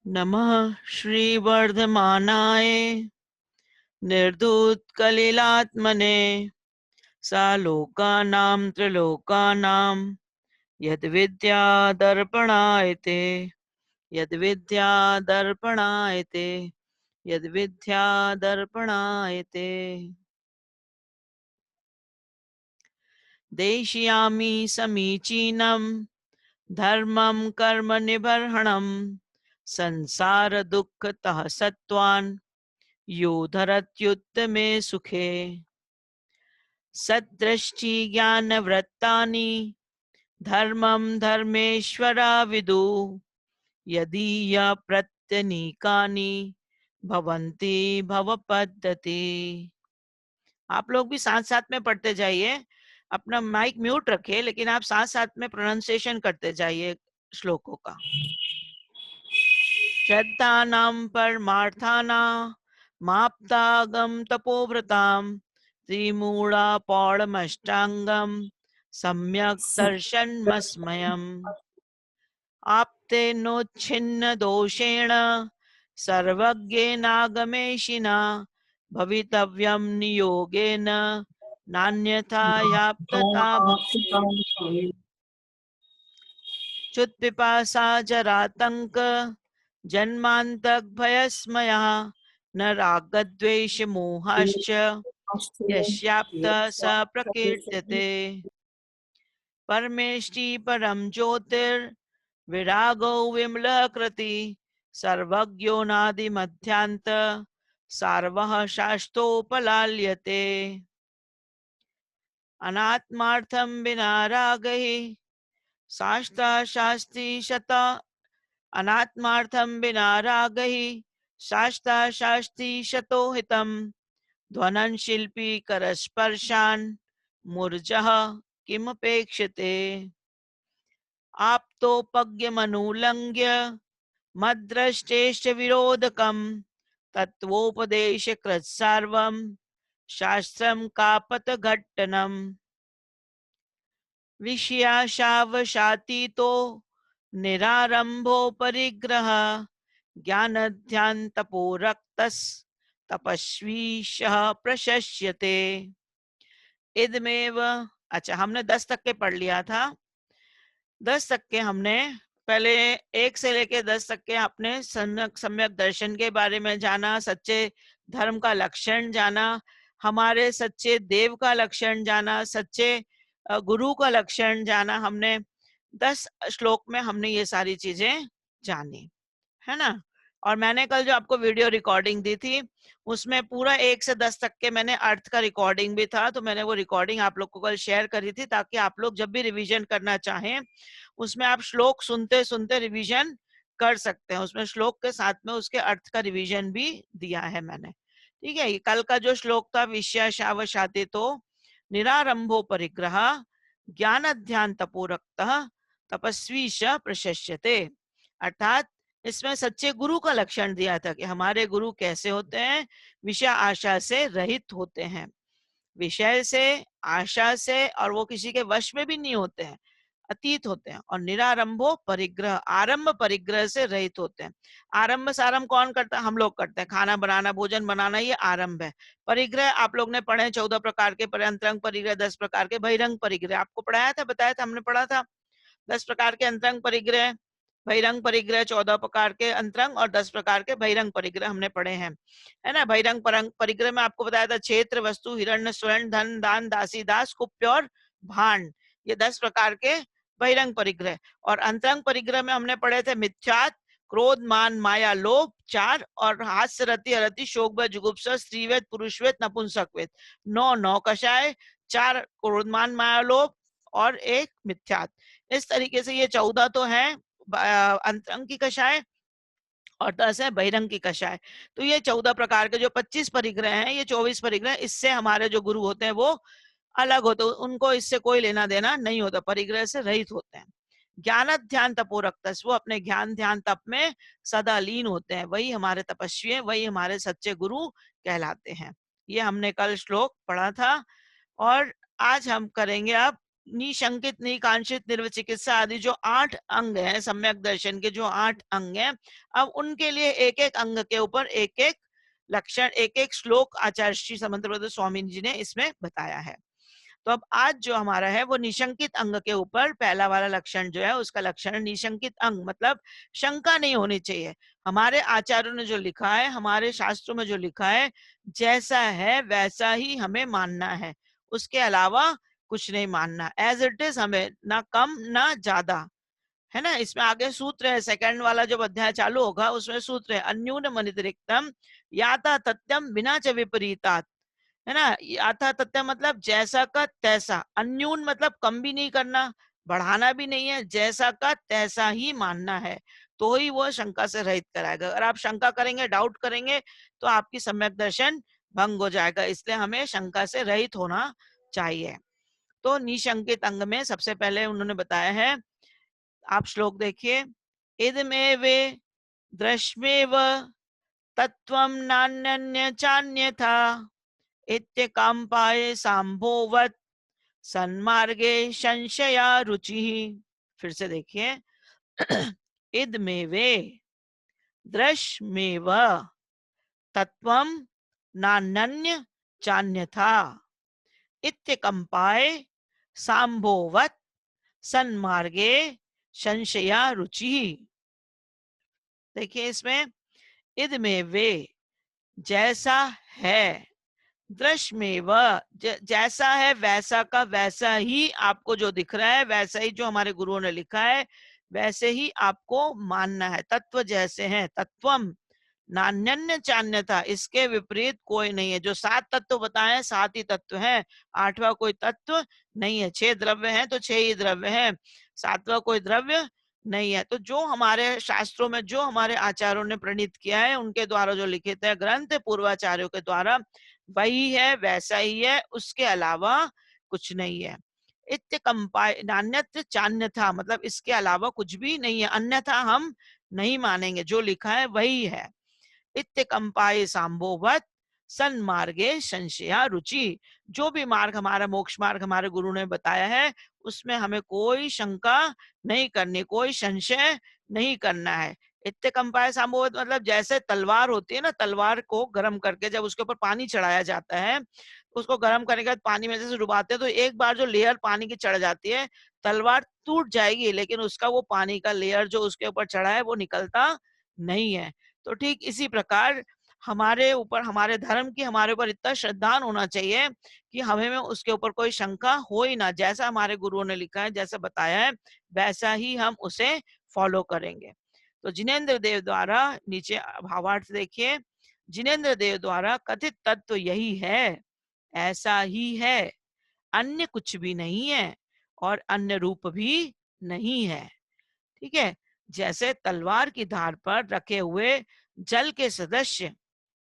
नमः श्रीवर्धमानाय निर्धूतकलिलात्मने सालोकानां त्रिलोकानां यद्विद्यादर्पणायते यद्विद्यादर्पणायते यद्विद्यादर्पणायते। देशयामि समीचीनं धर्मं कर्म निबर्हणं संसार दुःखतः सत्त्वान् यो धरत्युत्तमे सुखे। सद्दृष्टि ज्ञानवृत्तानि धर्मं धर्मेश्वरा विदु यदीय प्रत्यनीकानि भवन्ति भवपद्धति। आप लोग भी साथ साथ में पढ़ते जाइए, अपना माइक म्यूट रखिए, लेकिन आप साथ साथ में प्रोनाउंसिएशन करते जाइए श्लोकों का। श्रद्धानां परमार्थानां माप्तागम तपोव्रतां त्रिमूढ़ा पौड़मष्टांगम सम्यक दर्शनमस्मयम् आप्ते नोच्छिन्न दोषेण सर्वज्ञेनागमेशिना भवितव्यं नियोगेन नान्यथा याप्तता भक्ति। च्युत्पिपासा जरातंक जन्मान्तक भयस्मयः न रागद्वेष मोहाश्च यस्याप्त स प्रकीर्त्यते। परमेष्टि परम ज्योतिर्विरागो विमलकृति सर्वज्ञो नादि मध्यांत सार्वः शास्तोपलाल्यते। अनात्मार्थं विना रागैः शास्ता शास्ति शता अनात्मार्थं विना रागैः शास्ता शास्ति शतो हितं ध्वनन् शिल्पी करस्पर्शान् मूर्जः किमपेक्षते। आप्तोपज्ञमनुलङ्घ्य मद्द्रष्टेश्च विरोधकं तत्त्वोपदेशकृत् सर्वं शास्त्रं कापतघट्टनम्। विषयाशावशातीतो निरारंभो परिग्रह ज्ञानध्यान तपोरक्तस् तपस्वीशः प्रशस्यते। इदमेव। अच्छा, हमने 10 तक के पढ़ लिया था। 10 तक के हमने पहले 1 से लेके 10 तक के आपने सम्यक दर्शन के बारे में जाना, सच्चे धर्म का लक्षण जाना, हमारे सच्चे देव का लक्षण जाना, सच्चे गुरु का लक्षण जाना। हमने 10 श्लोक में हमने ये सारी चीजें जानी, है ना। और मैंने कल जो आपको वीडियो रिकॉर्डिंग दी थी उसमें पूरा 1 से 10 तक के मैंने अर्थ का रिकॉर्डिंग भी था, तो मैंने वो रिकॉर्डिंग आप लोग को कल शेयर करी थी ताकि आप लोग जब भी रिवीजन करना चाहें उसमें आप श्लोक सुनते सुनते रिवीजन कर सकते हैं। उसमें श्लोक के साथ में उसके अर्थ का रिवीजन भी दिया है मैंने, ठीक है। कल का जो श्लोक था विषयाशावशाते तो निरारंभो परिग्रह ज्ञान ध्यान तपोरक्त तपस्वी श प्रशस्यते। अर्थात इसमें सच्चे गुरु का लक्षण दिया था कि हमारे गुरु कैसे होते हैं, विषय आशा से रहित होते हैं, विषय से आशा से, और वो किसी के वश में भी नहीं होते हैं, अतीत होते हैं। और निरारंभो परिग्रह, आरंभ परिग्रह से रहित होते हैं। आरंभ सारंभ कौन करता है? हम लोग करते हैं। खाना बनाना, भोजन बनाना, ये आरंभ है। परिग्रह आप लोग ने पढ़े 14 प्रकार के, अंतरंग परिग्रह 10 प्रकार के, बहिरंग परिग्रह आपको पढ़ाया था, बताया था, हमने पढ़ा था 10 प्रकार के अंतरंग परिग्रह, बहिरंग परिग्रह 14 प्रकार के अंतरंग और 10 प्रकार के बहिरंग परिग्रह हमने पढ़े हैं, है ना। बहिरंग परिग्रह में आपको बताया था क्षेत्र, वस्तु, हिरण्य, स्वर्ण, धन, दान, दासी, दास, कुप्य और भांड, ये 10 प्रकार के बहिरंग परिग्रह। और अंतरंग परिग्रह में हमने पढ़े थे मिथ्यात, क्रोध, मान, माया, लोभ 4, और हास्य, रति, अरति, शोक, भय, जुगुप्सा, स्त्रीवेद, पुरुषवेद, नपुंसकवेद 9 कषाय, 4 क्रोध, मान, माया, लोभ और 1 मिथ्यात। इस तरीके से ये 14 तो है अंतरंग की कषाय और 10 है बहिरंग की कषाय। तो ये 14 प्रकार के जो 25 परिग्रह हैं, ये 24 परिग्रह, इससे हमारे जो गुरु होते हैं वो अलग होते हैं, उनको इससे कोई लेना देना नहीं होता, परिग्रह से रहित होते हैं। ज्ञान ध्यान तपोरक्त, वो अपने ज्ञान ध्यान तप में सदा लीन होते हैं, वही हमारे तपस्वी हैं, वही हमारे सच्चे गुरु कहलाते हैं। ये हमने कल श्लोक पढ़ा था। और आज हम करेंगे अब निशंकित, निकांक्षित, निर्विचिकित्सा आदि जो 8 अंग हैं, सम्यक दर्शन के जो 8 अंग हैं, अब उनके लिए एक एक अंग के ऊपर एक एक लक्षण, एक एक श्लोक आचार्य श्री समंतप्रभु स्वामी जी ने इसमें बताया है। तो अब आज जो हमारा है वो निशंकित अंग के ऊपर पहला वाला लक्षण जो है, उसका लक्षण निशंकित अंग मतलब शंका नहीं होनी चाहिए। हमारे आचार्यों ने जो लिखा है, हमारे शास्त्रों में जो लिखा है, जैसा है वैसा ही हमें मानना है, उसके अलावा कुछ नहीं मानना। एज इट इज, हमें ना कम ना ज्यादा, है ना। इसमें आगे सूत्र है, सेकंड वाला जब अध्याय चालू होगा उसमें सूत्र है, अन्यून मनितिरिक्तम याता तथ्यम बिना च विपरीतात, है ना। यथा तथ्य मतलब जैसा का तैसा, अन्यून मतलब कम भी नहीं करना, बढ़ाना भी नहीं है, जैसा का तैसा ही मानना है, तो ही वो शंका से रहित कराएगा। अगर आप शंका करेंगे, डाउट करेंगे, तो आपकी सम्यक दर्शन भंग हो जाएगा। इसलिए हमें शंका से रहित होना चाहिए। तो निशंकित अंग में सबसे पहले उन्होंने बताया है, आप श्लोक देखिए, इदमे वे दृश्मेव तत्वम नान्यन्य चान्यथा इत्यकाम्पाये सांभोवत सन्मार्गे संशया रुचि। फिर से देखिए, इद में वे दृश्य में व तत्वम नान्य चान्यथा इत्यकंपाए सांभोवत सन्मार्गे संशया रुचि। देखिए इसमें, इद में वे जैसा है, दृश्य में वह जैसा है वैसा का वैसा ही आपको जो दिख रहा है, वैसा ही जो हमारे गुरुओं ने लिखा है वैसे ही आपको मानना है। तत्व जैसे हैं, तत्वम नान्यन्य चान्यथा, इसके विपरीत कोई नहीं है। जो 7 तत्व बताए हैं 7 ही तत्व हैं, 8वां कोई तत्व नहीं है। 6 द्रव्य हैं तो 6 ही द्रव्य हैं, 7वां कोई द्रव्य नहीं है। तो जो हमारे शास्त्रों में, जो हमारे आचार्यों ने प्रणीत किया है, उनके द्वारा जो लिखित है ग्रंथ पूर्वाचार्यों के द्वारा, वही है, वैसा ही है, उसके अलावा कुछ नहीं है। इत्य कंपाय नान्यत्र चान्यथा मतलब इसके अलावा कुछ भी नहीं है, अन्यथा हम नहीं मानेंगे, जो लिखा है वही है। इत्य कंपाय सांभोवत सन्मार्गे संशया रुचि, जो भी मार्ग हमारा मोक्ष मार्ग हमारे गुरु ने बताया है, उसमें हमें कोई शंका नहीं करनी, कोई संशय नहीं करना है। इत्ते कंपाय सांभोवत मतलब जैसे तलवार होती है ना, तलवार को गर्म करके जब उसके ऊपर पानी चढ़ाया जाता है, उसको गर्म करने के बाद पानी में जैसे डुबाते हैं, तो एक बार जो लेयर पानी की चढ़ जाती है, तलवार टूट जाएगी, लेकिन उसका वो पानी का लेयर जो उसके ऊपर चढ़ा है वो निकलता नहीं है। तो ठीक इसी प्रकार हमारे ऊपर, हमारे धर्म की हमारे ऊपर इतना श्रद्धान होना चाहिए कि हमें में उसके ऊपर कोई शंका हो ही ना। जैसा हमारे गुरुओं ने लिखा है, जैसा बताया है, वैसा ही हम उसे फॉलो करेंगे। तो जिनेन्द्र देव द्वारा, नीचे भावार्थ देखिए, जिनेन्द्र देव द्वारा कथित तत्व यही है, ऐसा ही है, अन्य कुछ भी नहीं है और अन्य रूप भी नहीं है। ठीक है, जैसे तलवार की धार पर रखे हुए जल के सदस्य,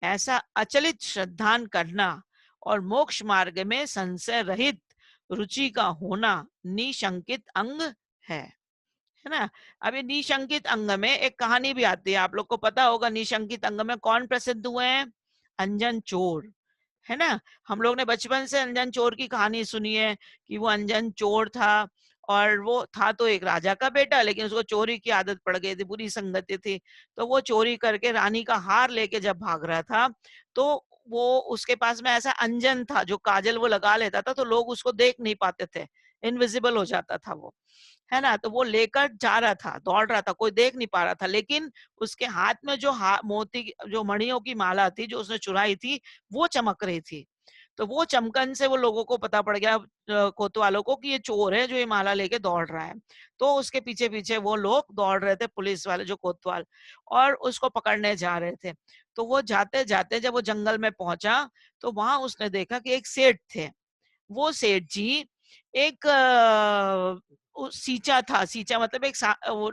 ऐसा अचलित श्रद्धान करना और मोक्ष मार्ग में संशय रहित रुचि का होना निशंकित अंग है ना। अब ये निशंकित अंग में एक कहानी भी आती है, आप लोग को पता होगा निशंकित अंग में कौन प्रसिद्ध हुए हैं, अंजन चोर, है ना। हम लोग ने बचपन से अंजन चोर की कहानी सुनी है कि वो अंजन चोर था, और वो था तो एक राजा का बेटा, लेकिन उसको चोरी की आदत पड़ गई थी, बुरी संगति थी। तो वो चोरी करके रानी का हार लेके जब भाग रहा था, तो वो उसके पास में ऐसा अंजन था जो काजल वो लगा लेता था, तो लोग उसको देख नहीं पाते थे, इनविजिबल हो जाता था वो, है ना। तो वो लेकर जा रहा था, दौड़ रहा था, कोई देख नहीं पा रहा था, लेकिन उसके हाथ में जो मोती जो मणियों की माला थी जो उसने चुराई थी, वो चमक रही थी। तो वो चमकन से वो लोगों को पता पड़ गया, कोतवालों को, कि ये चोर है जो ये माला लेके दौड़ रहा है। तो उसके पीछे पीछे वो लोग दौड़ रहे थे, पुलिस वाले जो कोतवाल, और उसको पकड़ने जा रहे थे। तो वो जाते जाते जब वो जंगल में पहुंचा, तो वहां उसने देखा कि एक सेठ थे। वो सेठ जी एक सीचा था, सीचा मतलब एक वो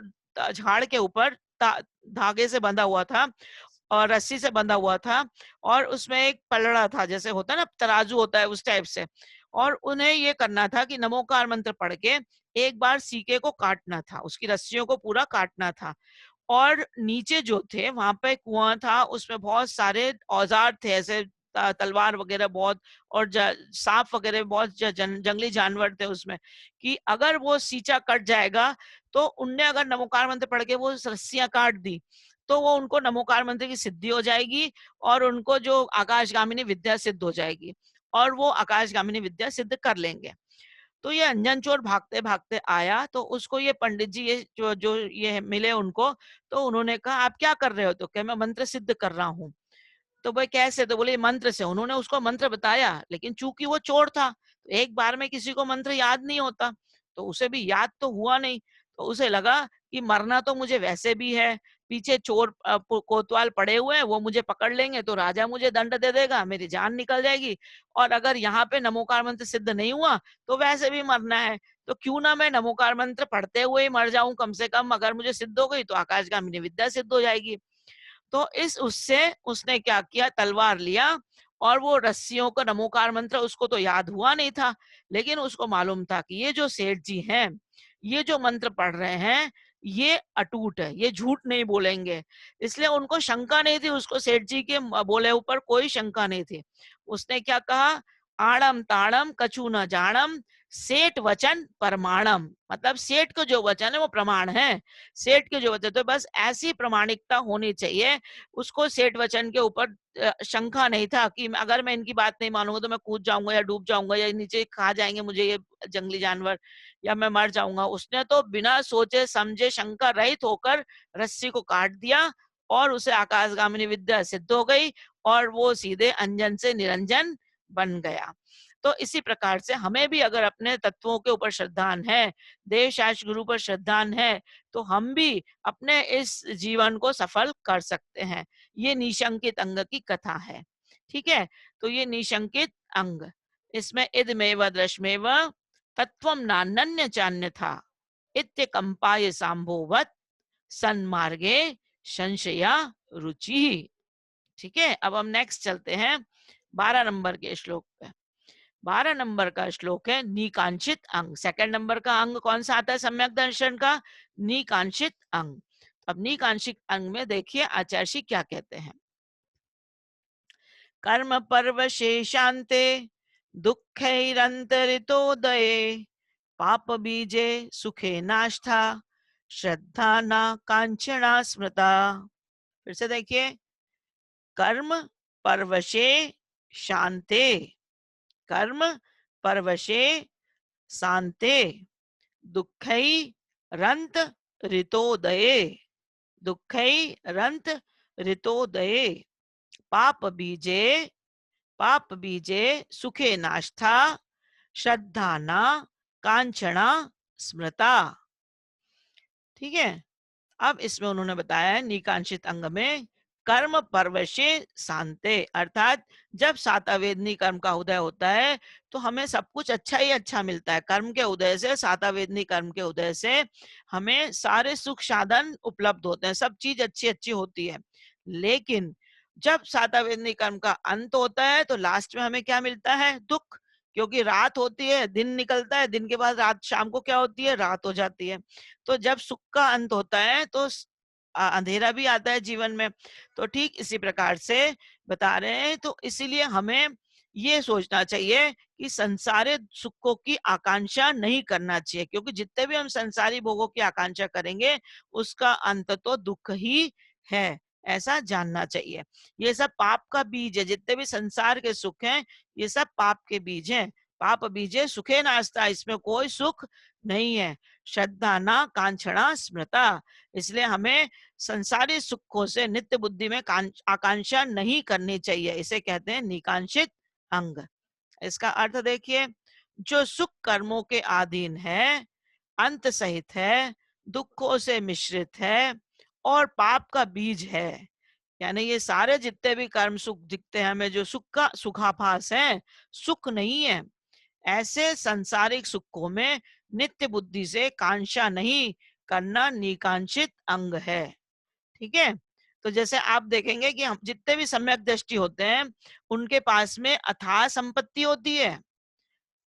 झाड़ के ऊपर धागे से बंधा हुआ था और रस्सी से बंधा हुआ था, और उसमें एक पलड़ा था, जैसे होता है ना तराजू होता है उस टाइप से। और उन्हें ये करना था कि नमोकार मंत्र पढ़ के एक बार सीके को काटना था, उसकी रस्सियों को पूरा काटना था। और नीचे जो थे वहां पे कुआं था, उसमें बहुत सारे औजार थे, ऐसे तलवार वगैरह बहुत, और सांप वगैरह बहुत, जंगली जानवर थे उसमें, कि अगर वो सींचा कट जाएगा तो उनने अगर नमोकार मंत्र पढ़ के वो रस्सियां काट दी तो वो उनको नमोकार मंत्र की सिद्धि हो जाएगी और उनको जो आकाशगामिनी विद्या सिद्ध हो जाएगी और वो आकाशगामिनी विद्या सिद्ध कर लेंगे। तो ये अंजन चोर भागते भागते आया तो उसको ये पंडित जी, ये जो ये मिले उनको, तो उन्होंने कहा आप क्या कर रहे हो? तो क्या मैं मंत्र सिद्ध कर रहा हूँ। तो भाई कैसे? तो बोले मंत्र से। उन्होंने उसको मंत्र बताया, लेकिन चूंकि वो चोर था तो एक बार में किसी को मंत्र याद नहीं होता, तो उसे भी याद तो हुआ नहीं। तो उसे लगा कि मरना तो मुझे वैसे भी है, पीछे चोर कोतवाल पड़े हुए हैं, वो मुझे पकड़ लेंगे तो राजा मुझे दंड दे देगा, मेरी जान निकल जाएगी, और अगर यहाँ पे नमोकार मंत्र सिद्ध नहीं हुआ तो वैसे भी मरना है, तो क्यों ना मैं नमोकार मंत्र पढ़ते हुए ही मर जाऊं, कम से कम अगर मुझे सिद्ध हो गई तो आकाशगामिनी विद्या सिद्ध हो जाएगी। तो इस उससे उसने क्या किया, तलवार लिया और वो रस्सियों का नमोकार मंत्र, उसको तो याद हुआ नहीं था, लेकिन उसको मालूम था कि ये जो सेठ जी हैं, ये जो मंत्र पढ़ रहे हैं ये अटूट है, ये झूठ नहीं बोलेंगे, इसलिए उनको शंका नहीं थी, उसको सेठ जी के बोले ऊपर कोई शंका नहीं थी। उसने क्या कहा, आड़म ताड़म कछु न जानम, सेठ वचन प्रमाणम, मतलब सेठ को जो वचन है वो प्रमाण है, सेठ के जो वचन, तो बस ऐसी प्रमाणिकता होनी चाहिए। उसको सेठ वचन के ऊपर शंका नहीं था कि अगर मैं इनकी बात नहीं मानूंगा तो मैं कूद जाऊंगा या डूब जाऊंगा या नीचे खा जाएंगे मुझे ये जंगली जानवर, या मैं मर जाऊंगा। उसने तो बिना सोचे समझे शंका रहित होकर रस्सी को काट दिया और उसे आकाशगामिनी विद्या सिद्ध हो गई और वो सीधे अंजन से निरंजन बन गया। तो इसी प्रकार से हमें भी अगर अपने तत्वों के ऊपर श्रद्धान है, देव शास्त्र गुरु पर श्रद्धान है, तो हम भी अपने इस जीवन को सफल कर सकते हैं। ये निशंकित अंग की कथा है। ठीक है, तो ये निशंकित अंग, इसमें इदमेव दृश्मेव तत्वम नान्य चान्य था इत्य कंपाय सांभोवत सन्मार्गे संशया रुचि। ठीक है, अब हम नेक्स्ट चलते हैं 12 नंबर के श्लोक पे। 12 नंबर का श्लोक है निकांक्षित अंग। सेकंड नंबर का अंग कौन सा आता है सम्यक दर्शन का? निकांक्षित अंग। अब निकांक्षित अंग में देखिए आचार्य क्या कहते हैं। कर्म पर्वशे शांते दुःखैरन्तरितोदये पाप बीजे सुखे नाष्टा श्रद्धा ना कांचना स्मृता। फिर से देखिए, कर्म पर्वशे शांते, कर्म पर्वशे शांते दुःखै रंत ऋतोदये, दुःखै रंत ऋतोदये पाप बीजे, पाप बीजे सुखे नाष्टा श्रद्धा न कांचना स्मृता। ठीक है, अब इसमें उन्होंने बताया है निकांक्षित अंग में कर्म परवशे शांते, अर्थात जब सातावेदनी कर्म का उदय होता है तो हमें सब कुछ अच्छा ही अच्छा मिलता है। कर्म के उदय से, सातावेदनी कर्म के उदय से हमें सारे सुख साधन उपलब्ध होते हैं, सब चीज अच्छी अच्छी होती है। लेकिन जब सातावेदनी कर्म का अंत होता है तो लास्ट में हमें क्या मिलता है? दुख, क्योंकि रात होती है, दिन निकलता है, दिन के बाद रात, शाम को क्या होती है? रात हो जाती है। तो जब सुख का अंत होता है तो अंधेरा भी आता है जीवन में। तो ठीक इसी प्रकार से बता रहे हैं, तो इसीलिए हमें ये सोचना चाहिए कि संसारिक सुखों की आकांक्षा नहीं करना चाहिए, क्योंकि जितने भी हम संसारी भोगों की आकांक्षा करेंगे उसका अंत तो दुख ही है, ऐसा जानना चाहिए। ये सब पाप का बीज है, जितने भी संसार के सुख हैं ये सब पाप के बीज हैं। पाप बीजे सुखे नास्ता, इसमें कोई सुख नहीं है। श्रद्धा ना कांक्षणा स्मृता, इसलिए हमें संसारी सुखों से नित्य बुद्धि में आकांक्षा नहीं करनी चाहिए, इसे कहते हैं निकांक्षित अंग। इसका अर्थ देखिए, जो सुख कर्मों के अधीन है, अंत सहित है, दुखों से मिश्रित है और पाप का बीज है, यानी ये सारे जितने भी कर्म सुख दिखते हैं हमें, जो सुख का सुखाभास है, सुख नहीं है, ऐसे संसारिक सुखों में नित्य बुद्धि से कांक्षा नहीं करना निकांक्षित अंग है। ठीक है, तो जैसे आप देखेंगे कि हम जितने भी सम्यक दृष्टि होते हैं उनके पास में अथाह संपत्ति होती है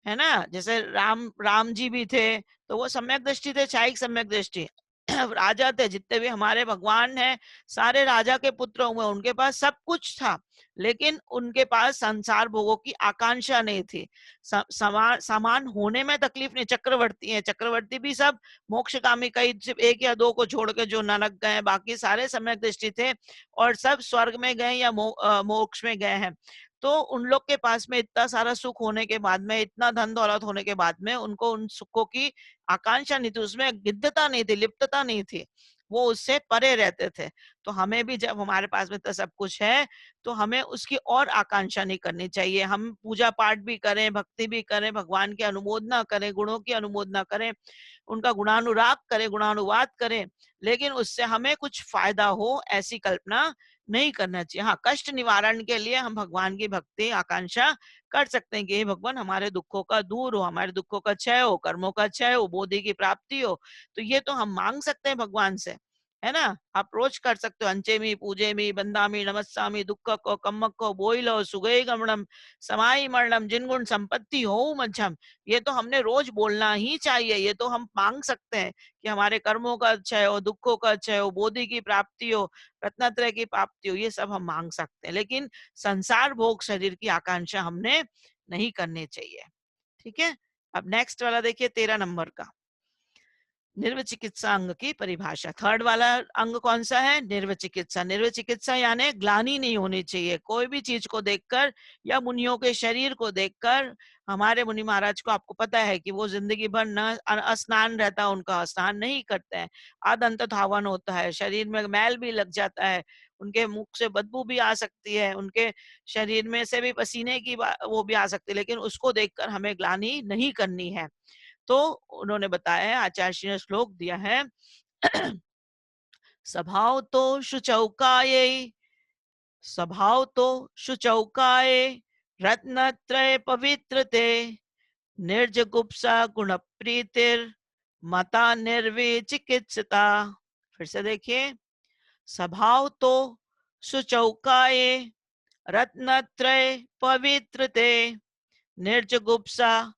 ना। जैसे राम जी भी थे तो वो सम्यक दृष्टि थे, क्षायिक सम्यक दृष्टि। राजा थे, जितने भी हमारे भगवान हैं सारे राजा के पुत्र हुए, उनके पास सब कुछ था, लेकिन उनके पास संसार भोगों की आकांक्षा नहीं थी। समान होने में तकलीफ नहीं। चक्रवर्ती हैं, चक्रवर्ती भी सब मोक्षगामी, कई सिर्फ एक या दो को छोड़ के जो नरक गए, बाकी सारे सम्यक दृष्टि थे और सब स्वर्ग में गए या मोक्ष में गए हैं। तो उन लोग के पास में इतना सारा सुख होने के बाद में, इतना धन दौलत होने के बाद में, उनको उन सुखों की आकांक्षा नहीं थी, उसमें गिद्धता नहीं थी, लिप्तता नहीं थी, वो उससे परे रहते थे। तो हमें भी जब हमारे पास में तो सब कुछ है तो हमें उसकी और आकांक्षा नहीं करनी चाहिए। हम पूजा पाठ भी करें, भक्ति भी करें, भगवान की अनुमोदना करें, गुणों की अनुमोदना करें, उनका गुणानुराग करें, गुणानुवाद करें, लेकिन उससे हमें कुछ फायदा हो ऐसी कल्पना नहीं करना चाहिए। हाँ, कष्ट निवारण के लिए हम भगवान की भक्ति आकांक्षा कर सकते हैं कि हे भगवान हमारे दुखों का दूर हो, हमारे दुखों का क्षय हो, कर्मों का क्षय हो, बोधि की प्राप्ति हो। तो ये तो हम मांग सकते हैं भगवान से, है ना। आप रोज कर सकते हो, अंचेमी पूजेमी बंदामी नमस्सामी दुख को कम्मक को बोइलो सुगई गमणम समाई मरणम जिनगुण संपत्ति हो मध्यम। ये तो हमने रोज बोलना ही चाहिए, ये तो हम मांग सकते हैं कि हमारे कर्मों का क्षय हो, दुखों का क्षय हो, बोधि की प्राप्ति हो, रत्नत्रय की प्राप्ति हो, ये सब हम मांग सकते हैं, लेकिन संसार भोग शरीर की आकांक्षा हमने नहीं करनी चाहिए। ठीक है। अब नेक्स्ट वाला देखिए 13 नंबर का, निर्वचिकित्सा अंग की परिभाषा। थर्ड वाला अंग कौन सा है? निर्वचिकित्सा। निर्वचिकित्सा यानी ग्लानि नहीं होनी चाहिए कोई भी चीज को देखकर या मुनियों के शरीर को देखकर। हमारे मुनि महाराज को आपको पता है कि वो जिंदगी भर न स्नान रहता है, उनका स्नान नहीं करते हैं, आदंत धावन होता है, शरीर में मैल भी लग जाता है, उनके मुख से बदबू भी आ सकती है, उनके शरीर में से भी पसीने की वो भी आ सकती है, लेकिन उसको देखकर हमें ग्लानि नहीं करनी है। तो उन्होंने बताया है, आचार्य श्री ने श्लोक दिया है स्वभाव तो शुचौकाये, स्वभाव तो शुचौकाये, रत्नत्रय पवित्रते, निर्जगुप्सा गुण प्रीतिर, मता निर्विचिकित्सिता। फिर से देखिए, स्वभाव तो सुचौकाये, रत्नत्रय पवित्रते, निर्जगुप्सा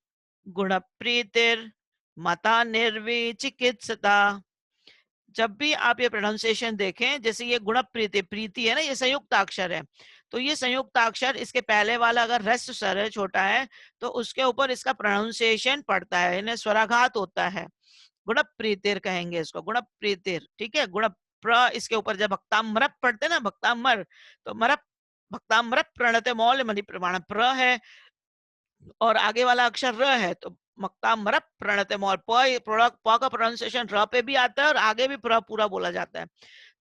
गुण प्रीतिर, मता निर्विचिकित्सता। जब भी आप ये प्रोनाउंसिएशन देखें, जैसे ये गुण प्रीति, प्रीति है ना, ये संयुक्त अक्षर है, तो ये संयुक्त अक्षर इसके पहले वाला अगर ह्रस्व स्वर है, छोटा है, तो उसके ऊपर इसका प्रोनाउंसिएशन पड़ता है, इन्हें स्वराघात होता है। गुण प्रीतिर कहेंगे इसको, गुण प्रीतिर। ठीक है। गुण प्र इसके ऊपर जब भक्तामरप पढ़ते ना, भक्तामर, तो मरप, भक्तामरप प्रणते मौल्य मणि प्रमाण प्र है और आगे वाला अक्षर र है, तो मक्तामरप प्रणते मौल, प का प्रोनाउंसिएशन र पे भी आता है और आगे भी प्र पूरा बोला जाता है।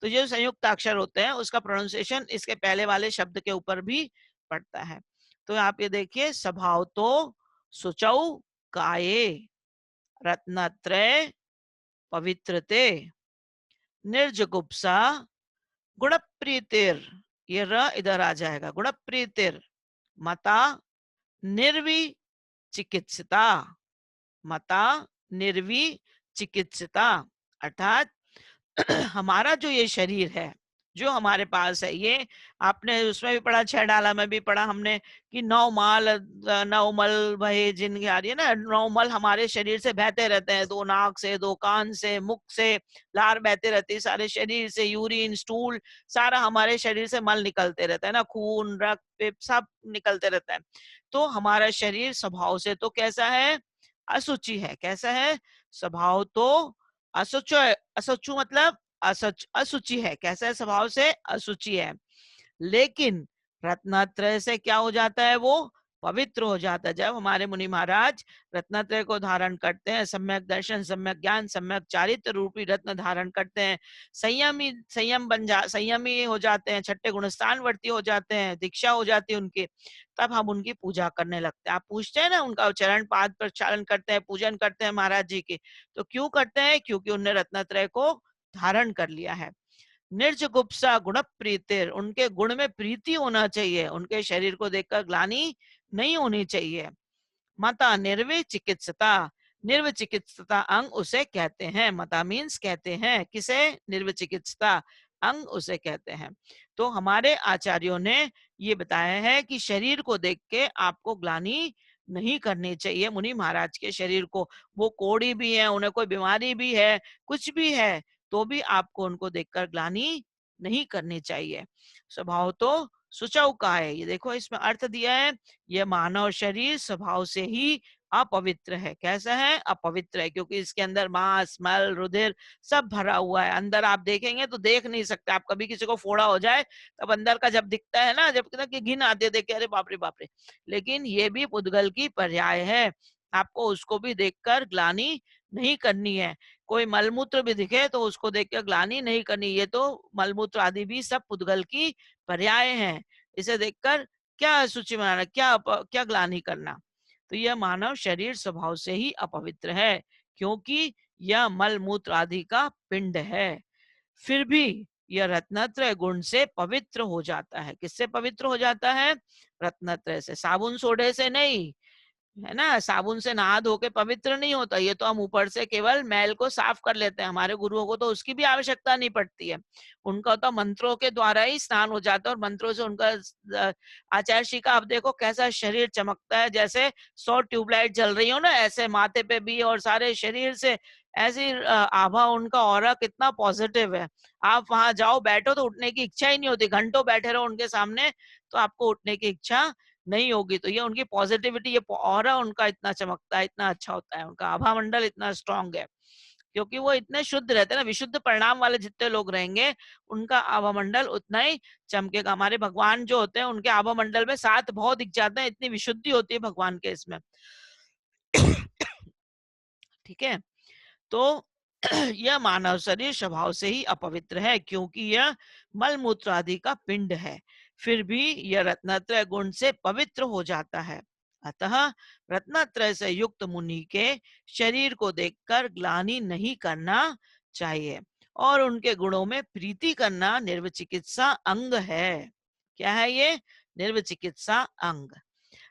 तो ये संयुक्त अक्षर होते हैं, उसका प्रोनाउंसिएशन इसके पहले वाले शब्द के ऊपर भी पड़ता है। तो आप ये देखिए, स्वभाव तो सुचौ काये, रत्नत्रय पवित्रते, निर्जगुप्सा गुण प्रीतिर, ये र इधर आ जाएगा, गुण प्रीतिर, मता निर्वि चिकित्सिता, मता निर्वी चिकित्सिता। अर्थात हमारा जो ये शरीर है, जो हमारे पास है, ये आपने उसमें भी पढ़ा, 6 डाला में भी पढ़ा हमने कि 9 माल 9 मल बहे जिनके आ रही है ना, 9 मल हमारे शरीर से बहते रहते हैं, 2 नाक से, 2 कान से, मुख से लार बहते रहती है, सारे शरीर से यूरिन स्टूल सारा हमारे शरीर से मल निकलते रहता है ना, खून रक्त पिप सब निकलते रहता है। तो हमारा शरीर स्वभाव से तो कैसा है? असुचि है। कैसा है? स्वभाव तो असुच, असुचु मतलब असच, असुचि है। कैसा है? स्वभाव से असुचि है, लेकिन रत्नत्रय से क्या हो जाता है? वो पवित्र हो जाता है। जब हमारे मुनि महाराज रत्नत्रय को धारण करते हैं, सम्यक दर्शन, सम्यक ज्ञान, सम्यक चारित्र रूपी रत्न धारण करते हैं, संयमी, संयमी हो जाते हैं, छठे गुणस्थानवर्ती हो जाते हैं, दीक्षा हो जाती है उनकी, तब हम उनकी पूजा करने लगते हैं। आप पूछते हैं ना, उनका चरण पाद प्रक्षालन करते हैं, पूजन करते हैं महाराज जी की, तो क्यों करते हैं? क्योंकि उनने रत्नत्रय को धारण कर लिया है। निर्जगुप्सा गुण प्रीतिर, उनके गुण में प्रीति होना चाहिए, उनके शरीर को देखकर ग्लानि नहीं होनी चाहिए। मता निर्वि चिकित्सता, निर्व चिकित्सता अंग उसे कहते हैं। मता मीन्स कहते हैं, किसे? निर्व चिकित्सता अंग उसे कहते हैं। तो हमारे आचार्यों ने ये बताया है कि शरीर को देख के आपको ग्लानि नहीं करनी चाहिए। मुनि महाराज के शरीर को, वो कोड़ी भी है, उन्हें कोई बीमारी भी है, कुछ भी है, तो भी आपको उनको देखकर ग्लानि नहीं करनी चाहिए। स्वभाव तो सुचौ का है, ये देखो इसमें अर्थ दिया है, यह मानव शरीर स्वभाव से ही अपवित्र है। कैसा है? अपवित्र है, क्योंकि इसके अंदर मांस, मल, रुधिर सब भरा हुआ है। अंदर आप देखेंगे तो देख नहीं सकते, आप कभी किसी को फोड़ा हो जाए तब अंदर का जब दिखता है ना, जब कि घिन आती है देख के, अरे बाप रे बाप रे। लेकिन ये भी पुद्गल की पर्याय है, आपको उसको भी देखकर ग्लानि नहीं करनी है। कोई मलमूत्र भी दिखे तो उसको देख कर ग्लानि नहीं करनी, ये तो मलमूत्र आदि भी सब पुद्गल की पर्याय हैं। इसे देखकर क्या सूचि बनाना, क्या ग्लानि करना। तो यह मानव शरीर स्वभाव से ही अपवित्र है, क्योंकि यह मल मूत्र आदि का पिंड है। फिर भी यह रत्नत्रय गुण से पवित्र हो जाता है। किससे पवित्र हो जाता है? रत्नत्रय से, साबुन सोडे से नहीं, है ना। साबुन से नहा धो के पवित्र नहीं होता, ये तो हम ऊपर से केवल मैल को साफ कर लेते हैं। हमारे गुरुओं को तो उसकी भी आवश्यकता नहीं पड़ती है, उनका तो मंत्रों के द्वारा ही स्नान हो जाता है, और मंत्रों से उनका आचार्य श्री का आप देखो कैसा शरीर चमकता है, जैसे 100 ट्यूबलाइट जल रही हो ना, ऐसे माथे पे भी और सारे शरीर से ऐसी आभा, उनका ऑरा कितना पॉजिटिव है। आप वहां जाओ, बैठो तो उठने की इच्छा ही नहीं होती, घंटों बैठे रहो उनके सामने तो आपको उठने की इच्छा नहीं होगी। तो ये उनकी पॉजिटिविटी, ये ऑरा उनका इतना चमकता है, इतना अच्छा होता है, उनका आभा मंडल इतना स्ट्रांग है, क्योंकि वो इतने शुद्ध रहते हैं ना। विशुद्ध परिणाम वाले जितने लोग रहेंगे उनका आभा मंडल उतना ही चमकेगा। हमारे भगवान जो होते हैं उनके आभा मंडल में 7 बहुत दिख जाते हैं, इतनी विशुद्धि होती है भगवान के इसमें। ठीक है, तो यह मानव शरीर स्वभाव से ही अपवित्र है, क्योंकि यह मल मूत्र आदि का पिंड है। फिर भी यह रत्नत्रय गुण से पवित्र हो जाता है। अतः रत्नत्रय से युक्त मुनि के शरीर को देखकर ग्लानि नहीं करना चाहिए, और उनके गुणों में प्रीति करना निर्वचिकित्सा अंग है। क्या है ये? निर्वचिकित्सा अंग।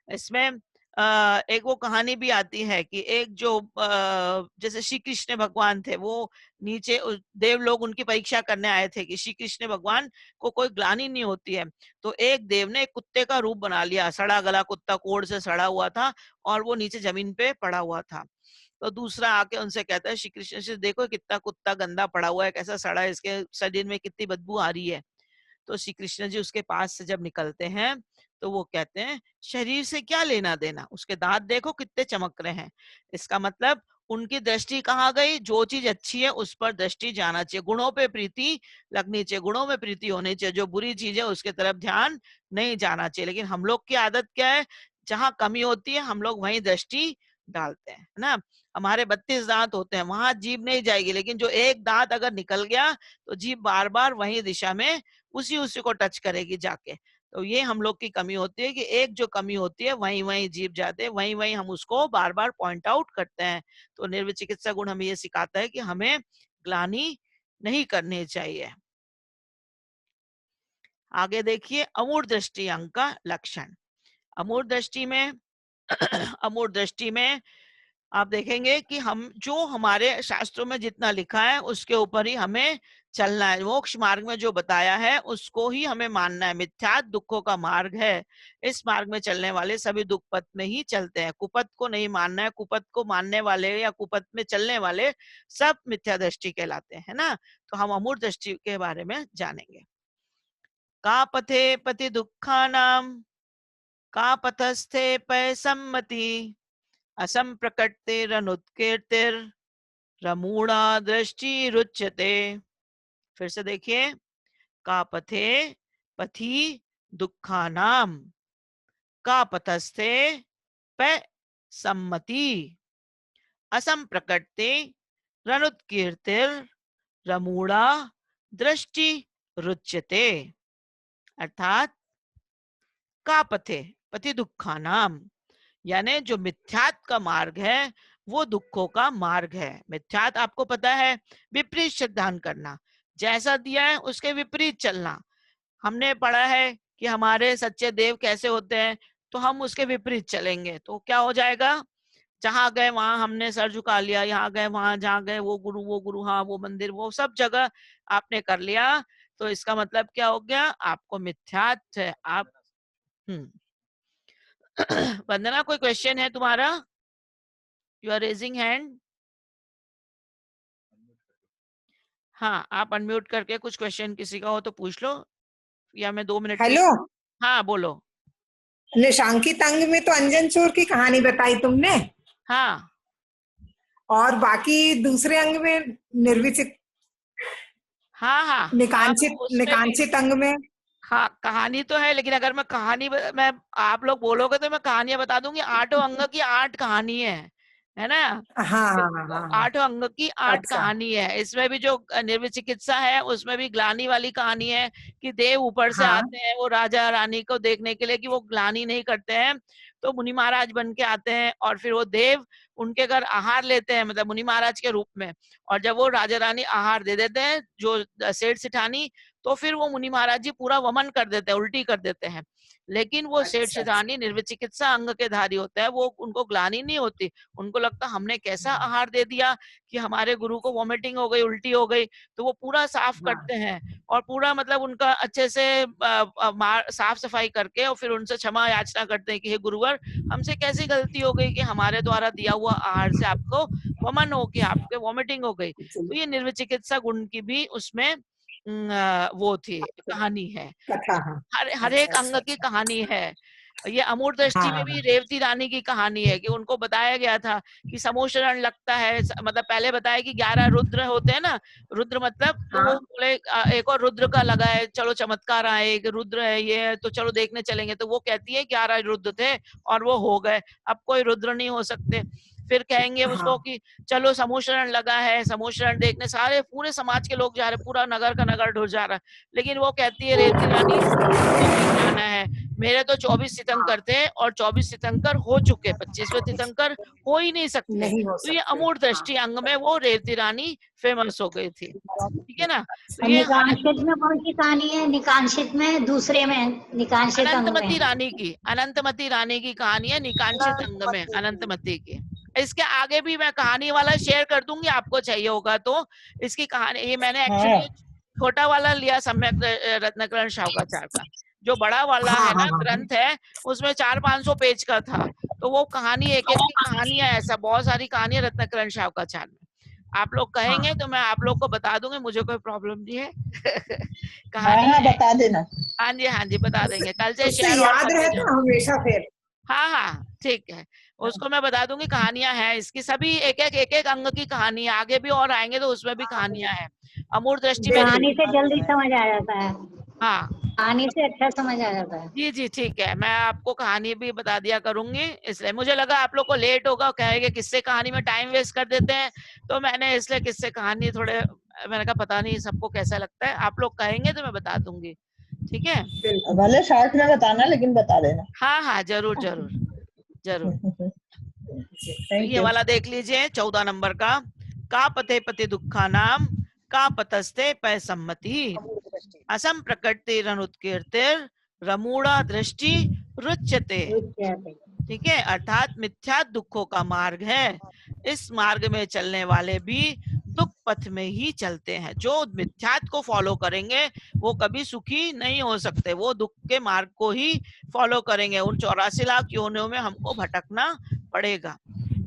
इसमें एक वो कहानी भी आती है कि एक जो जैसे श्री कृष्ण भगवान थे, वो नीचे देव लोग उनकी परीक्षा करने आए थे कि श्री कृष्ण भगवान को कोई ग्लानि नहीं होती है। तो एक देव ने एक कुत्ते का रूप बना लिया, सड़ा गला कुत्ता, कोड़ से सड़ा हुआ था, और वो नीचे जमीन पे पड़ा हुआ था। तो दूसरा आके उनसे कहता है, श्री कृष्ण से देखो कितना कुत्ता गंदा पड़ा हुआ है, कैसा सड़ा है, इसके शरीर में कितनी बदबू आ रही है। तो श्री कृष्ण जी उसके पास से जब निकलते हैं तो वो कहते हैं, शरीर से क्या लेना देना, उसके दांत देखो कितने चमक रहे हैं। इसका मतलब उनकी दृष्टि कहाँ गई? जो चीज अच्छी है उस पर दृष्टि जाना चाहिए, गुणों पे प्रीति लगनी चाहिए, गुणों में प्रीति होनी चाहिए, जो बुरी चीज है उसके तरफ ध्यान नहीं जाना चाहिए। लेकिन हम लोग की आदत क्या है? जहाँ कमी होती है हम लोग वहीं दृष्टि डालते हैं, है ना। हमारे 32 दांत होते हैं, वहां जीभ नहीं जाएगी, लेकिन जो एक दांत अगर निकल गया तो जीभ बार बार वही दिशा में उसी उसी को टच करेगी जाके। तो ये हम लोग की कमी होती है कि एक जो कमी होती है वहीं वहीं जीभ जाते हैं, वहीं वहीं हम उसको बार बार पॉइंट आउट करते हैं। तो निर्विचिकित्सा गुण हमें ये सिखाता है कि हमें ग्लानि नहीं करनी चाहिए। आगे देखिए, अमूढ़ दृष्टि अंग का लक्षण। अमूढ़ दृष्टि में अमूढ़ दृष्टि में आप देखेंगे कि हम जो हमारे शास्त्रों में जितना लिखा है उसके ऊपर ही हमें चलना है। मोक्ष मार्ग में जो बताया है उसको ही हमें मानना है। मिथ्यात दुखों का मार्ग है, इस मार्ग में चलने वाले सभी दुख पथ में ही चलते हैं, कुपथ को नहीं मानना है। कुपथ को मानने वाले या कुपथ में चलने वाले सब मिथ्या दृष्टि कहलाते हैं, है ना। तो हम अमूढ़ दृष्टि के बारे में जानेंगे। का पथे पति दुखानाम, का पथस्थे पय सम्मति, असंप्रकटेरनुत्कीर्तिर रमूणा दृष्टि रुच्यते। फिर से देखिए, का पथे पथी दुखानाम, का पथस्थे पे सम्मति, असंप्रकटे रनुत्कीर्तिर रमूणा दृष्टि रुच्यते। अर्थात का पथे पति दुखानाम, यानी जो मिथ्यात का मार्ग है वो दुखों का मार्ग है। मिथ्यात आपको पता है, विपरीत सिद्धांत करना, जैसा दिया है उसके विपरीत चलना। हमने पढ़ा है कि हमारे सच्चे देव कैसे होते हैं, तो हम उसके विपरीत चलेंगे तो क्या हो जाएगा? जहां गए वहां हमने सर झुका लिया, यहाँ गए वहां, जहाँ गए वो गुरु, हाँ वो मंदिर, वो सब जगह आपने कर लिया। तो इसका मतलब क्या हो गया? आपको मिथ्यात है आप। हम्म। वंदना, कोई क्वेश्चन है तुम्हारा? You are raising hand. हाँ, आप अनम्यूट करके कुछ क्वेश्चन किसी का हो तो पूछ लो, या मैं 2 मिनट के लिए। हेलो, हाँ बोलो। निशांकित अंग में तो अंजन चोर की कहानी बताई तुमने, हाँ और बाकी दूसरे अंग में निर्विचित हाँ हाँ हाँ, निकांचित उसमें भी। निकांचित अंग में। हाँ कहानी तो है, लेकिन अगर मैं मैं आप लोग बोलोगे तो मैं कहानियां बता दूंगी। 8 अंग की 8 कहानी है ना। हाँ हाँ हाँ हाँ हाँ। 8 अंग की 8 अच्छा। कहानी है। इसमें भी जो निर्वित चिकित्सा है उसमें भी ग्लानि वाली कहानी है कि देव ऊपर से हाँ आते हैं वो राजा रानी को देखने के लिए कि वो ग्लानि नहीं करते हैं, तो मुनि महाराज बन के आते हैं और फिर वो देव उनके घर आहार लेते हैं, मतलब मुनि महाराज के रूप में। और जब वो राजा रानी आहार दे देते हैं जो सेठ सिठानी, तो फिर वो मुनि महाराज जी पूरा वमन कर देते हैं, उल्टी कर देते हैं। लेकिन वो सेठ अच्छा अच्छा। सिठानी निर्विचिकित्सा अंग के धारी होते हैं, वो उनको ग्लानि नहीं होती। उनको लगता हमने कैसा आहार दे दिया कि हमारे गुरु को वॉमिटिंग हो गई, उल्टी हो गई। तो वो पूरा साफ हाँ करते हैं और पूरा मतलब उनका अच्छे से साफ सफाई करके और फिर उनसे क्षमा याचना करते हैं कि हे गुरुवर, हमसे कैसी गलती हो गई कि हमारे द्वारा दिया हुआ आहार से आपको वमन हो गया, आपके वॉमिटिंग हो गई। तो ये निर्विचिकित्सा गुण की भी उसमें वो थी, कहानी है। कथा। हाँ। हर हर अच्छा एक अंग अच्छा की अच्छा। कहानी है। ये अमूर दृष्टि हाँ में हाँ भी हाँ रेवती रानी की कहानी है कि उनको बताया गया था कि समोशरण लगता है, मतलब पहले बताया कि 11 रुद्र होते हैं ना। रुद्र मतलब, तो वो हाँ बोले एक और रुद्र का लगा है, चलो चमत्कार आए, एक रुद्र है ये है, तो चलो देखने चलेंगे। तो वो कहती है 11 रुद्र थे और वो हो गए, अब कोई रुद्र नहीं हो सकते। फिर कहेंगे हाँ उसको कि चलो समूहशरण लगा है, समूहशरण देखने सारे पूरे समाज के लोग जा रहे, पूरा नगर का नगर ढुर जा रहा है। लेकिन वो कहती है रेवती रानी, मुझे नहीं जाना है। मेरे तो 24 हाँ। तीर्थंकर थे और 24 तीर्थंकर हो चुके, 25वें तीर्थंकर हो ही नहीं सकते। नहीं हो तो ये सकते। अमूर्त हाँ। दृष्टि अंग में वो रेवती रानी फेमस हो गई थी, ठीक है ना। तो और ये हर निकांशित में कौन सी कहानी है? निकांशित में दूसरे में, निकांशित अंग में। अनंतमती रानी की कहानी है निकांक्षित अंग में, अनंतमती की। इसके आगे भी मैं कहानी वाला शेयर कर दूंगी, आपको चाहिए होगा तो। इसकी कहानी ये मैंने हाँ एक्चुअली छोटा वाला लिया, सम्यक रत्नाकरण शाहुकाचार्य का। जो बड़ा वाला हाँ है हाँ ना हाँ ग्रंथ है, उसमें 400-500 पेज का था। तो वो कहानी एक एक की कहानियां, ऐसा बहुत सारी कहानियां रत्नाकरण शाहुकाचार्य में। आप लोग कहेंगे हाँ। तो मैं आप लोग को बता दूंगी, मुझे कोई प्रॉब्लम नहीं है। हाँ कहानी हाँ, है। बता देना। हाँ जी बता उससे देंगे, कल से उससे शेयर और याद करते रहता जाऊंगी। हमेशा फिर। हाँ हाँ ठीक है, उसको मैं बता दूंगी। कहानियां हैं इसकी, सभी एक एक अंग की कहानी है। आगे भी और आएंगे तो उसमें भी कहानियां हैं। अमूर दृष्टि में कहानी से रेवती। जल्दी समझ आ जाता है, हाँ कहानी से अच्छा समझ आ जाता है। जी जी ठीक है, मैं आपको कहानी भी बता दिया करूंगी। इसलिए मुझे लगा आप लोग को लेट होगा, कहेंगे किससे कहानी में टाइम वेस्ट कर देते हैं, तो मैंने इसलिए किससे कहानी थोड़े, मैंने कहा पता नहीं सबको कैसा लगता है। आप लोग कहेंगे तो मैं बता दूंगी, ठीक है। बिल्कुल। भले शॉर्ट में बताना, लेकिन बता देना। हाँ हाँ जरूर जरूर जरूर। तो थैंक ये यू। वाला देख लीजिए 14 नंबर का पते पति दुखा नाम का पतस्ते पै सम्मति असम प्रकृतिरनुत्कीर्तिर रमूढ़ा दृष्टि रुच्यते। ठीक है, अर्थात मिथ्या दुखों का मार्ग है। इस मार्ग में चलने वाले भी दुख पथ में ही चलते हैं। जो मिथ्यात को फॉलो करेंगे वो कभी सुखी नहीं हो सकते, वो दुख के मार्ग को ही फॉलो करेंगे। उन 84 लाख योनियों में हमको भटकना पड़ेगा।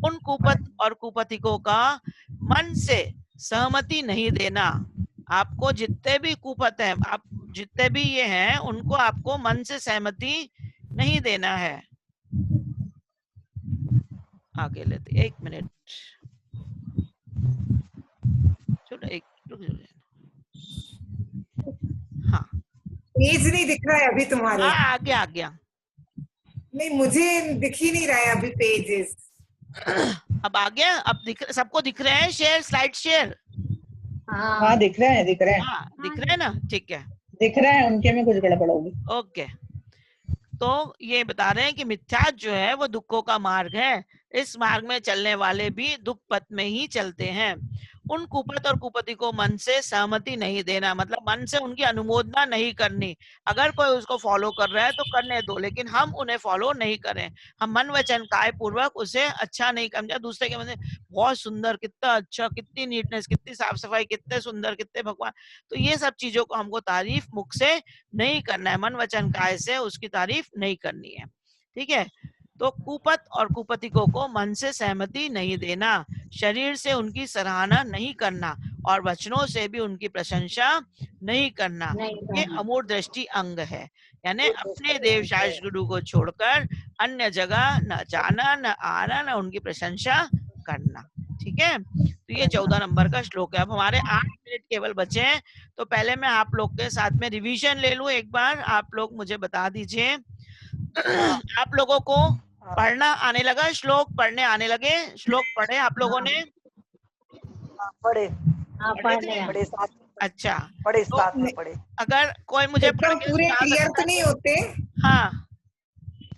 उन कुपत और कुपथिकों का मन से सहमति नहीं देना। आपको जितने भी कुपत हैं, आप जितने भी ये हैं, उनको आपको मन से सहमति नहीं देना है। आगे लेते 1 मिनट, चलो एक रुक जाओ। हाँ पेज नहीं दिख रहा है अभी तुम्हारे। हाँ आ गया। नहीं, मुझे दिख ही नहीं रहा है अभी पेजेस। अब आ गया, अब सबको दिख रहे हैं शेयर, स्लाइड शेयर। हाँ, हाँ दिख रहे हैं, दिख रहे हैं। हाँ दिख रहे हैं ना, ठीक है दिख रहे हैं, उनके में कुछ गड़बड़ होगी। ओके। तो ये बता रहे हैं कि मिथ्या जो है वो दुखों का मार्ग है। इस मार्ग में चलने वाले भी दुख पथ में ही चलते हैं। उन कुपत और कुपति को मन से सहमति नहीं देना, मतलब मन से उनकी अनुमोदना नहीं करनी। अगर कोई उसको फॉलो कर रहा है तो करने दो, लेकिन हम उन्हें फॉलो नहीं करें। हम मन वचन काय पूर्वक उसे अच्छा नहीं समझा, दूसरे के मन बहुत सुंदर, कितना अच्छा, कितनी नीटनेस, कितनी साफ सफाई, कितने सुंदर, कितने भगवान। तो ये सब चीजों को हमको तारीफ मुख से नहीं करना है, मन वचन काय से उसकी तारीफ नहीं करनी है, ठीक है। तो कुपत और कुपतिकों को मन से सहमति नहीं देना, शरीर से उनकी सराहना नहीं करना, और वचनों से भी उनकी प्रशंसा नहीं करना। ये अमूढ़ दृष्टि अंग है, यानी अपने देव शास्त्र गुरु को छोड़कर अन्य जगह न जाना, न आना, न उनकी प्रशंसा करना। ठीक है, तो ये 14 नंबर का श्लोक है। अब हमारे 8 मिनट केवल बचे हैं, तो पहले मैं आप लोग के साथ में रिवीजन ले लूं एक बार। आप लोग मुझे बता दीजिए आप लोगों को पढ़ना आने लगा, श्लोक पढ़ने आने लगे? श्लोक पढ़े आप लोगों ने? पढ़े पढ़े साथ अच्छा, पढ़े साथ में पढ़े। अगर कोई मुझे पढ़ एकदम के पूरे सुना क्लियर सकता तो नहीं होते, है? हाँ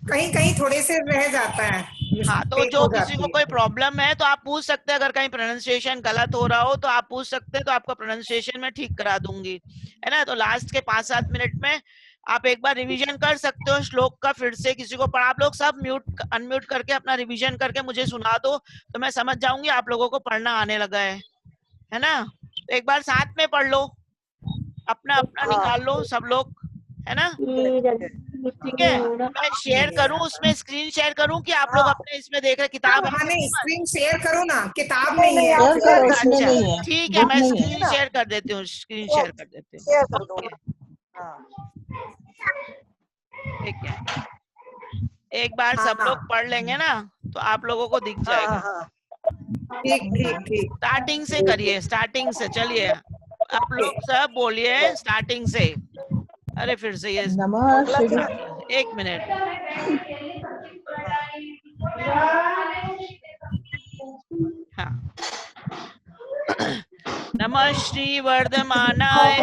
कहीं कहीं थोड़े से रह जाता है, हाँ, तो mistake जो हो किसी जाती को है। कोई प्रॉब्लम है तो आप पूछ सकते हैं। अगर कहीं प्रोनाउंसिएशन गलत हो रहा हो तो आप पूछ सकते हैं, तो आपका प्रोनाउंसिएशन मैं ठीक करा दूंगी, है ना। तो लास्ट के 5-7 मिनट में आप एक बार रिवीजन कर सकते हो श्लोक का। फिर से किसी को आप लोग सब म्यूट अनम्यूट करके अपना रिवीजन करके मुझे सुना दो, तो मैं समझ जाऊंगी आप लोगों को पढ़ना आने लगा है ना। तो एक बार साथ में पढ़ लो, अपना अपना निकाल लो सब लोग, है ना। ठीक है, मैं शेयर करूं, उसमें स्क्रीन शेयर करूं कि आप लोग अपने इसमें देख रहे किताब है? नहीं, स्क्रीन शेयर करो ना, किताब नहीं है। शेयर करो, उसमें अच्छा नहीं है, ठीक है, बुक मैं नहीं है। स्क्रीन शेयर कर देती हूँ, स्क्रीन शेयर कर देती हूँ। शेयर कर दो। ओके, हाँ ठीक है, एक बार सब हाँ। लोग पढ़ लेंगे ना तो आप लोगों को दिख हाँ जाएगा। हाँ ठीक ठीक ठीक। स्टार्टिंग से करिए, स्टार्टिंग से चलिए, आप लोग सब बोलिए स्टार्टिंग से। अरे फिर से ये नमः शिव एक मिनट। हाँ नमः श्री वर्धमानाय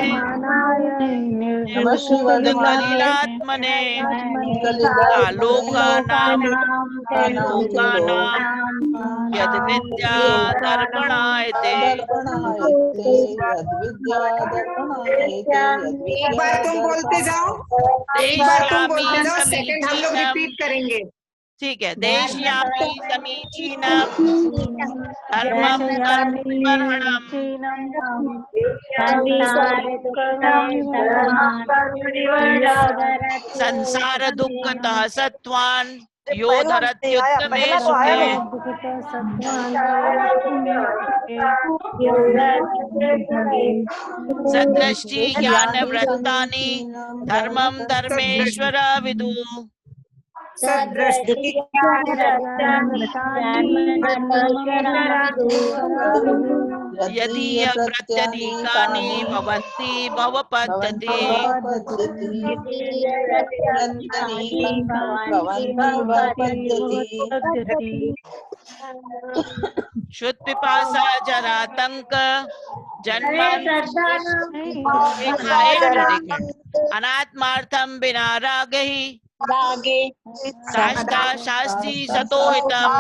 नमः शिव कलिलात्मने आलोकानां लोकानां यद विद्या दर्पणायते एक बार तुम बोलते जाओ, देश्यामि सेकंड हम लोग समीचीनम। रिपीट करेंगे। ठीक है, देश्यामि समीचीनम धर्मं कर्मणम् संसार दुःखतः सत्वान् यो धरत्युत्तमे तो आया सुखे। नहीं। सदृष्टि ज्ञान वृत्तानि धर्मं धर्मेश्वर विदु। सदृष्टि यदीय प्रत्यनीकानि भवन्ति भवपद्धति। श्रुत पिपासा जरातंक जन्म एक मिनट अनात्मार्थम बिना रागहि शास्ता शास्त्री सतोहितम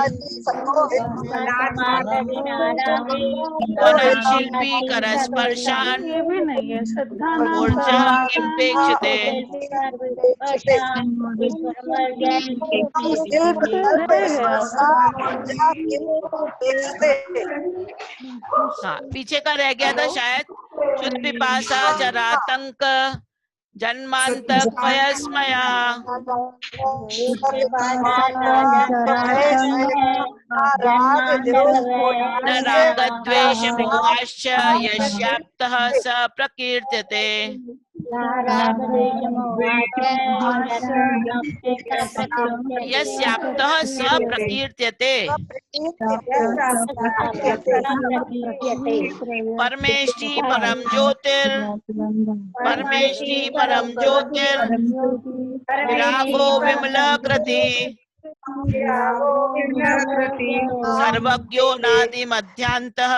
शिल्पी करस्पर्शान ऊर्जा किंपेक्षते। हाँ पीछे का रह गया था शायद। शुद्ध पिपासा जरातंक जन्मांतक वयस्मया न रागद्वेष मोहाश्च यस्याप्तः स प्रकीर्त्यते। यस्याप्तः स प्रकीर्त्यते। परमेष्टि परम ज्योतिर परमेष्टि परम ज्योतिर विरागो विमला कृति सर्वज्ञो नादि मध्यांतः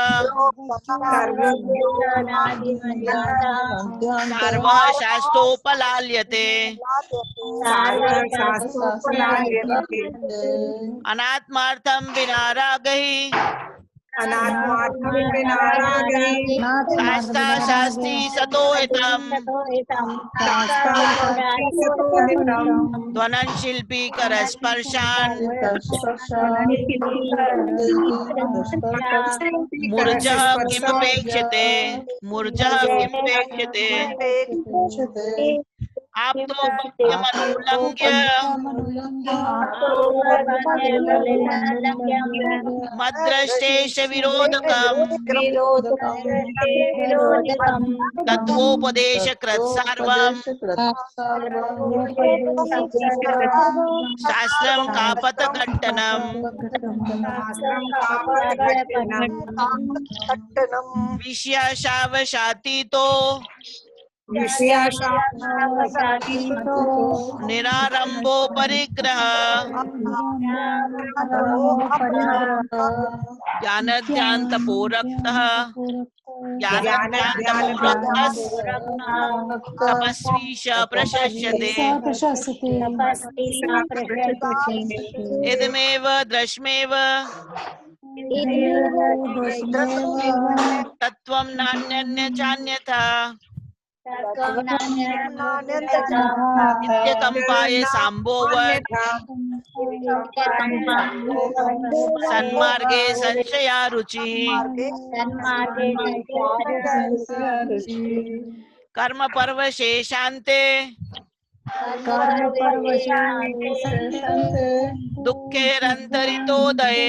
सर्वः शास्त्रोपलाल्यते। अनात्मार्थं विना रागहि शास्ता शास्त्री सतोहितम् ध्वनं शिल्पी करस्पर्शान् मूर्जः किमपेक्षते मूर्जः किमपेक्षते। आप तो सत्यमनुलंघ्य मद्रष्टेश विरोधकम तत्वोपदेश कृत सर्वम शास्त्रम कापत घट्टनम विषयाशावशातीतो निरारंभो परिग्रह ज्ञानध्यानतपोरक्तः तपस्वी च प्रशस्यते इदमेव दृश्मेव तत्त्वं नान्यन्य चान्यथा नित्यकम्पाय साम्भोवत् सन्मार्गे संशया रुचि कर्म पर्वशेषान्ते दुःखैरन्तरितोदये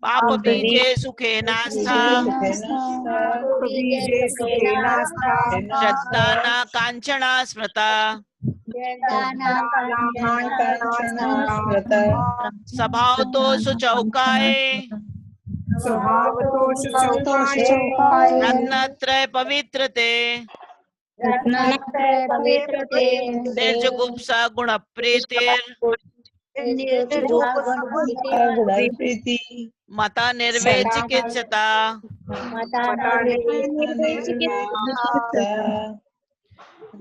पाप बीजे सुखे नास्था श्रद्धा न कांचना स्मृता स्वभाव तो सुचौकाए रत्नत्रय पवित्रते निर्जुगुप्सा गुण प्रीतिर मता निर्वेचिकित्सता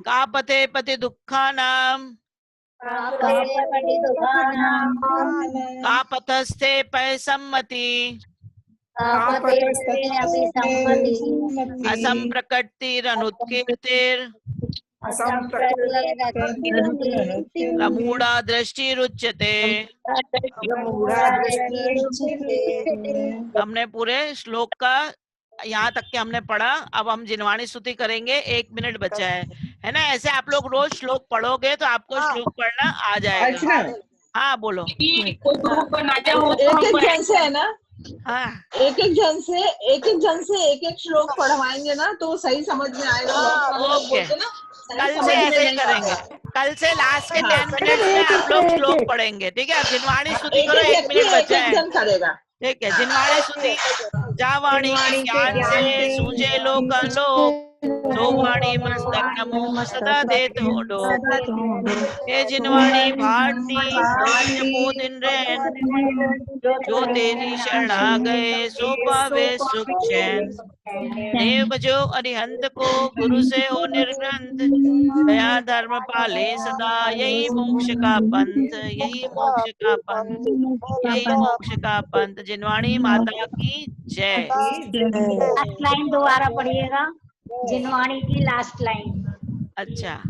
कापते पति दुःखानां कापतस्ते पय सम्मति असंप्रकटिरनुत्कीर्तिर रमूढ़ा दृष्टिरुच्यते। हमने पूरे श्लोक का यहाँ तक के हमने पढ़ा। अब हम जिनवाणी स्तुति करेंगे। 1 मिनट बचा है ना। ऐसे आप लोग रोज श्लोक पढ़ोगे तो आपको श्लोक पढ़ना आ जाएगा। हाँ बोलो। एक जन से है ना। हाँ एक जन से एक श्लोक पढ़वाएंगे ना तो सही समझ में आएगा। ओके कल से ऐसे ही करेंगे। कल से लास्ट के 10 मिनट में आप लोग श्लोक पढ़ेंगे। ठीक है। जिनवाणी स्तुति करो। 1 मिनट बचा है। ठीक है। जिनवाणी स्तुति। जावाणी के ज्ञान से सूझे लोक सो वाणी मस्तक नमो सदा देत होडो। हे जिनवाणी भारती जपो दिन रैन जो तेरी शरण आ गए सो पावे सुख चैन। देव जो अरिहंत को गुरु से हो निर्ग्रंथ दया धर्म पाले सदा यही मोक्ष का पंथ यही मोक्ष का पंथ यही मोक्ष का पंथ। जिनवाणी माता की जय। लास्ट लाइन दोबारा पढ़िएगा। जिनवाणी की लास्ट लाइन। अच्छा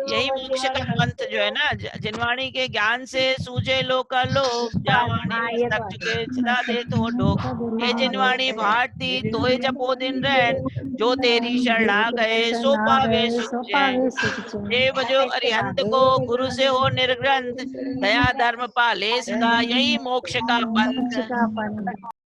यही मोक्ष का पंथ जो है ना। जिनवाणी के ज्ञान से सूझे लोक जावाणी मस्तक के सदा देत हो डोक। हे जिनवाणी भारती तोय जपो दिन रैन जो तेरी शरण आ गए सो पावे सुख चैन। देव जो अरिहंत को गुरु से हो निर्ग्रंथ दया धर्म पाले सदा यही मोक्ष का पंथ।